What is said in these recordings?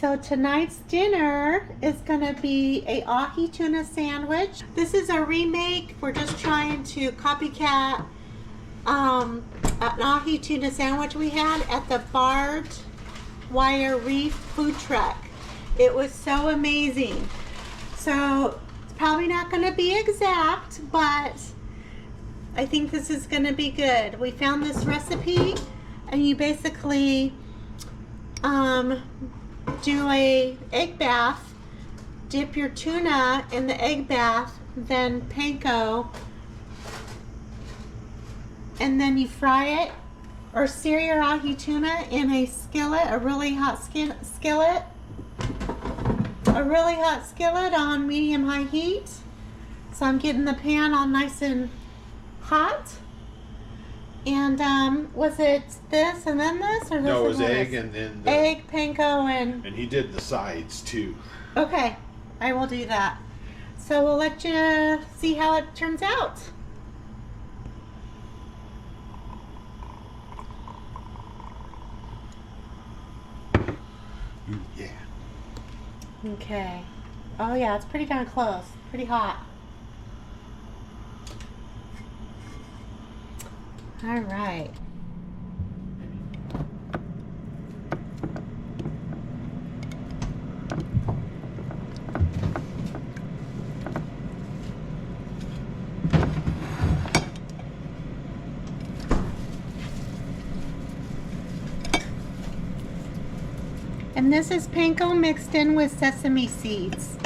so tonight's dinner is gonna be a Ahi Tuna sandwich. This is a remake. We're just trying to copycat an Ahi Tuna sandwich we had at the Barbed Wire Reef food truck. It was so amazing. So it's probably not gonna be exact, but I think this is gonna be good. We found this recipe and you basically do a egg bath, dip your tuna in the egg bath, then panko, and then you fry it or sear your Ahi tuna in a skillet, a really hot skillet on medium-high heat. So I'm getting the pan all nice and hot. And was it this and then this, or this? No, it was and egg this? and then Egg, panko, and he did the sides too. okay, I will do that. So we'll let you see how it turns out. Yeah. Okay. Oh yeah, it's pretty darn close. Pretty hot. All right. And this is panko mixed in with sesame seeds.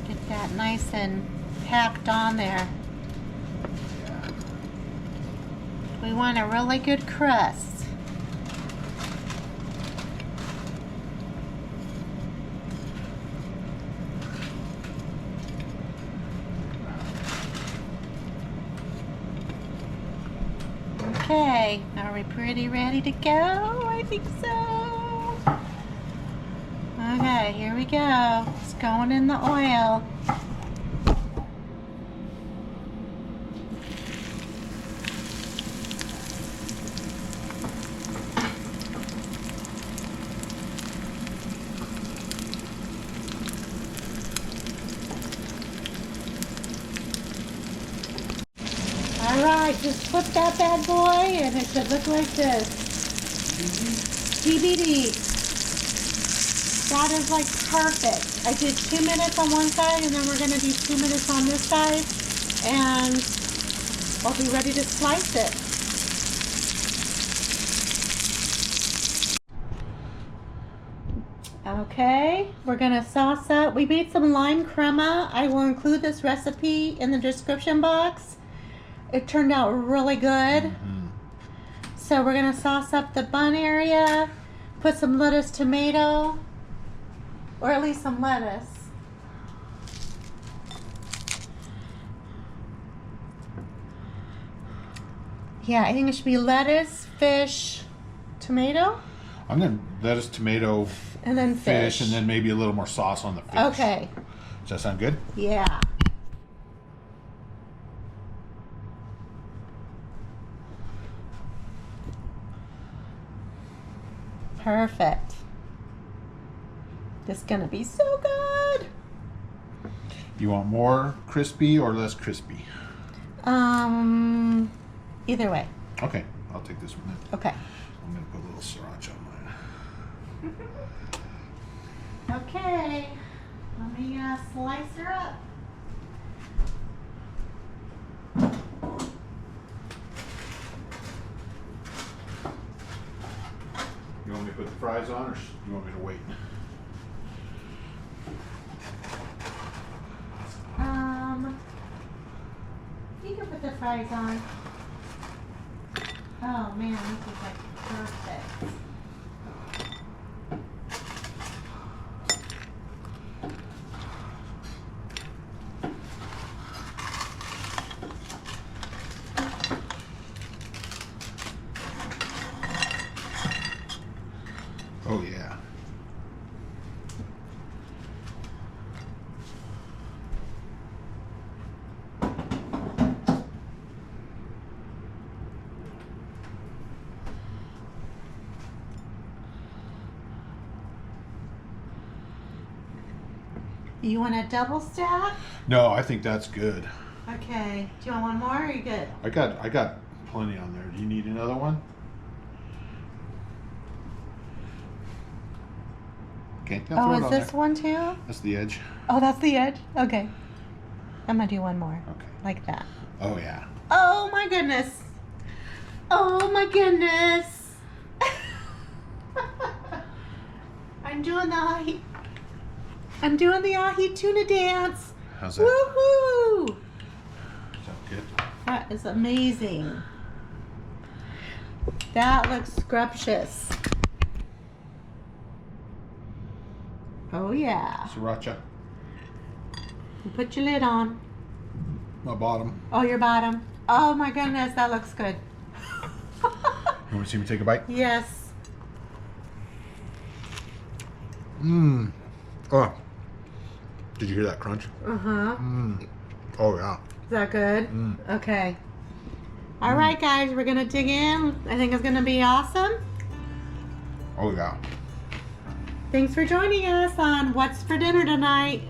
Get that nice and packed on there. We want a really good crust. Okay, are we pretty ready to go? I think so. Okay, here we go. It's going in the oil. Alright, just flip that bad boy and it should look like this. TBD. That is like perfect. I did 2 minutes on one side and then we're going to do 2 minutes on this side and I'll be ready to slice it. Okay, we're going to sauce up. We made some lime crema. I will include this recipe in the description box. It turned out really good. Mm-hmm. So we're going to sauce up the bun area, put some lettuce, tomato, or at least some lettuce. Yeah, I think it should be lettuce, fish, tomato. I'm gonna lettuce, tomato, and then fish, and then maybe a little more sauce on the fish. Okay. Does that sound good? Yeah. Perfect. This is gonna be so good. You want more crispy or less crispy? Either way. Okay, I'll take this one then. Okay. I'm gonna put a little sriracha on mine. Okay. Let me slice her up. You want me to put the fries on, or you want me to wait? You can put the fries on. Oh man, this is like perfect. Oh yeah. You want a double stack? No, I think that's good. Okay. Do you want one more or are you good? I got plenty on there. Do you need another one? Okay. Yeah, throw Oh, it is on this there. one too? That's the edge. Oh, that's the edge? Okay. I'm gonna do one more. Okay. Like that. Oh yeah. Oh my goodness. Oh my goodness. I'm doing the Ahi Tuna dance. How's that? Woohoo! Is that good? That is amazing. That looks scrumptious. Oh yeah. Sriracha. You put your lid on. My bottom. Oh, your bottom. Oh my goodness, that looks good. You want to see me take a bite? Yes. Mmm. Oh. Did you hear that crunch? Uh-huh. Mmm. Oh yeah. Is that good? Mm. Okay. All right, guys, we're gonna dig in. I think it's gonna be awesome. Oh yeah. Thanks for joining us on What's for Dinner Tonight.